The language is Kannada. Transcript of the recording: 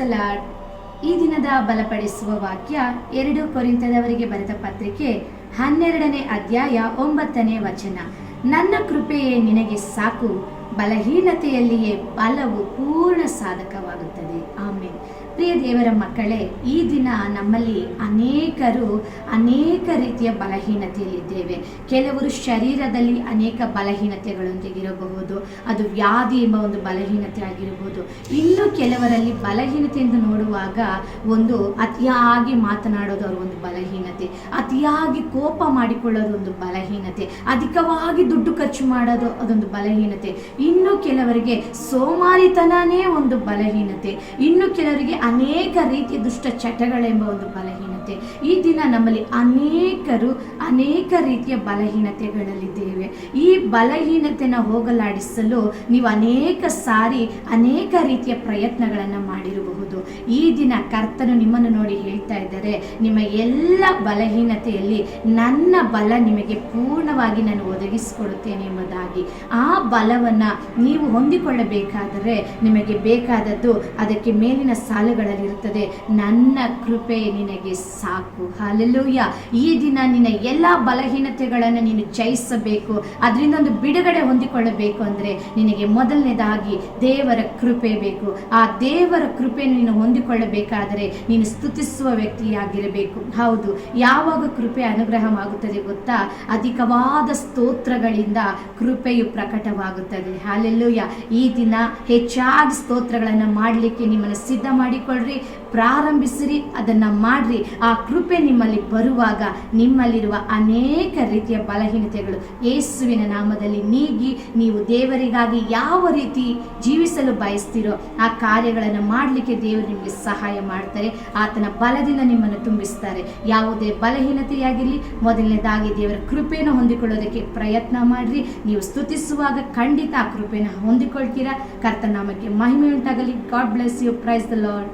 The lord. ಈ ದಿನದ ಬಲಪಡಿಸುವ ವಾಕ್ಯ 2 ಕೊರಿಂಥದವರಿಗೆ ಬರೆದ ಪತ್ರಿಕೆ 12ನೇ ಅಧ್ಯಾಯ 9ನೇ ವಚನ. ನನ್ನ ಕೃಪೆಯೇ ನಿನಗೆ ಸಾಕು, ಬಲಹೀನತೆಯಲ್ಲಿಯೇ ಬಲವು ಪೂರ್ಣ ಸಾಧಕವಾಗುತ್ತದೆ. ಆಮೇನ್. ಪ್ರಿಯ ದೇವರ ಮಕ್ಕಳೇ, ಈ ದಿನ ನಮ್ಮಲ್ಲಿ ಅನೇಕ ರೀತಿಯ ಬಲಹೀನತೆಯಲ್ಲಿದ್ದೇವೆ. ಕೆಲವರು ಶರೀರದಲ್ಲಿ ಅನೇಕ ಬಲಹೀನತೆಗಳೊಂದಿಗಿರಬಹುದು, ಅದು ವ್ಯಾಧಿ ಎಂಬ ಒಂದು ಬಲಹೀನತೆ ಆಗಿರಬಹುದು. ಇನ್ನು ಕೆಲವರಲ್ಲಿ ಬಲಹೀನತೆ ಎಂದು ನೋಡುವಾಗ ಒಂದು ಅತಿಯಾಗಿ ಮಾತನಾಡೋದು ಅವರ ಒಂದು ಬಲಹೀನತೆ, ಅತಿಯಾಗಿ ಕೋಪ ಮಾಡಿಕೊಳ್ಳೋದು ಒಂದು ಬಲಹೀನತೆ, ಅಧಿಕವಾಗಿ ದುಡ್ಡು ಖರ್ಚು ಮಾಡೋದು ಅದೊಂದು ಬಲಹೀನತೆ. ಇನ್ನು ಕೆಲವರಿಗೆ ಸೋಮಾರಿತನನೇ ಒಂದು ಬಲಹೀನತೆ, ಇನ್ನು ಕೆಲವರಿಗೆ ಅನೇಕ ರೀತಿಯ ದುಷ್ಟ ಚಟಗಳೆಂಬ ಒಂದು ಬಲಹೀನತೆ. ಈ ದಿನ ನಮ್ಮಲ್ಲಿ ಅನೇಕ ರೀತಿಯ ಬಲಹೀನತೆಗಳಲ್ಲಿದ್ದೇವೆ. ಈ ಬಲಹೀನತೆನ ಹೋಗಲಾಡಿಸಲು ನೀವು ಅನೇಕ ಸಾರಿ ಅನೇಕ ರೀತಿಯ ಪ್ರಯತ್ನಗಳನ್ನು ಮಾಡಿರಬಹುದು. ಈ ದಿನ ಕರ್ತನು ನಿಮ್ಮನ್ನು ನೋಡಿ ಹೇಳ್ತಾ ಇದ್ದಾರೆ, ನಿಮ್ಮ ಎಲ್ಲ ಬಲಹೀನತೆಯಲ್ಲಿ ನನ್ನ ಬಲ ನಿಮಗೆ ಪೂರ್ಣವಾಗಿ ನಾನು ಒದಗಿಸಿಕೊಡುತ್ತೇನೆ ಎಂಬುದಾಗಿ. ಆ ಬಲವನ್ನು ನೀವು ಹೊಂದಿಕೊಳ್ಳಬೇಕಾದರೆ ನಿಮಗೆ ಬೇಕಾದದ್ದು ಅದಕ್ಕೆ ಮೇಲಿನ ಸಾಲುಗಳಲ್ಲಿರುತ್ತದೆ. ನನ್ನ ಕೃಪೆ ನಿನಗೆ ಸಾಕು. ಹಲ್ಲೆಲೂಯಾ. ಈ ದಿನ ನಿನ್ನ ಎಲ್ಲ ಬಲಹೀನತೆಗಳನ್ನು ನೀನು ಜಯಿಸಬೇಕು, ಅದರಿಂದ ಒಂದು ಬಿಡುಗಡೆ ಹೊಂದಿಕೊಳ್ಳಬೇಕು ಅಂದರೆ ನಿನಗೆ ಮೊದಲನೇದಾಗಿ ದೇವರ ಕೃಪೆ ಬೇಕು. ಆ ದೇವರ ಕೃಪೆಯನ್ನು ನೀನು ಹೊಂದಿಕೊಳ್ಳಬೇಕಾದರೆ ನೀನು ಸ್ತುತಿಸುವ ವ್ಯಕ್ತಿಯಾಗಿರಬೇಕು. ಹೌದು, ಯಾವಾಗ ಕೃಪೆ ಅನುಗ್ರಹವಾಗುತ್ತದೆ ಗೊತ್ತಾ? ಅಧಿಕವಾದ ಸ್ತೋತ್ರಗಳಿಂದ ಕೃಪೆಯು ಪ್ರಕಟವಾಗುತ್ತದೆ. ಹಲ್ಲೆಲೂಯಾ. ಈ ದಿನ ಹೆಚ್ಚಾಗಿ ಸ್ತೋತ್ರಗಳನ್ನು ಮಾಡಲಿಕ್ಕೆ ನಿಮ್ಮನ್ನು ಸಿದ್ಧ ಮಾಡಿಕೊಳ್ಳ್ರಿ, ಪ್ರಾರಂಭಿಸಿರಿ, ಅದನ್ನು ಮಾಡ್ರಿ. ಆ ಕೃಪೆ ನಿಮ್ಮಲ್ಲಿ ಬರುವಾಗ ನಿಮ್ಮಲ್ಲಿರುವ ಅನೇಕ ರೀತಿಯ ಬಲಹೀನತೆಗಳು ಯೇಸುವಿನ ನಾಮದಲ್ಲಿ ನೀಗಿ ನೀವು ದೇವರಿಗಾಗಿ ಯಾವ ರೀತಿ ಜೀವಿಸಲು ಬಯಸ್ತೀರೋ ಆ ಕಾರ್ಯಗಳನ್ನು ಮಾಡಲಿಕ್ಕೆ ದೇವರು ನಿಮಗೆ ಸಹಾಯ ಮಾಡ್ತಾರೆ. ಆತನ ಬಲದಿಂದ ನಿಮ್ಮನ್ನು ತುಂಬಿಸ್ತಾರೆ. ಯಾವುದೇ ಬಲಹೀನತೆಯಾಗಿರಲಿ, ಮೊದಲನೇದಾಗಿ ದೇವರ ಕೃಪೆಯನ್ನು ಹೊಂದಿಕೊಳ್ಳೋದಕ್ಕೆ ಪ್ರಯತ್ನ ಮಾಡ್ರಿ. ನೀವು ಸ್ತುತಿಸುವಾಗ ಖಂಡಿತ ಆ ಕೃಪೆಯನ್ನು ಹೊಂದಿಕೊಳ್ತೀರಾ. ಕರ್ತನ ನಾಮಕ್ಕೆ ಮಹಿಮೆ ಉಂಟಾಗಲಿ. God bless you. Praise the lord.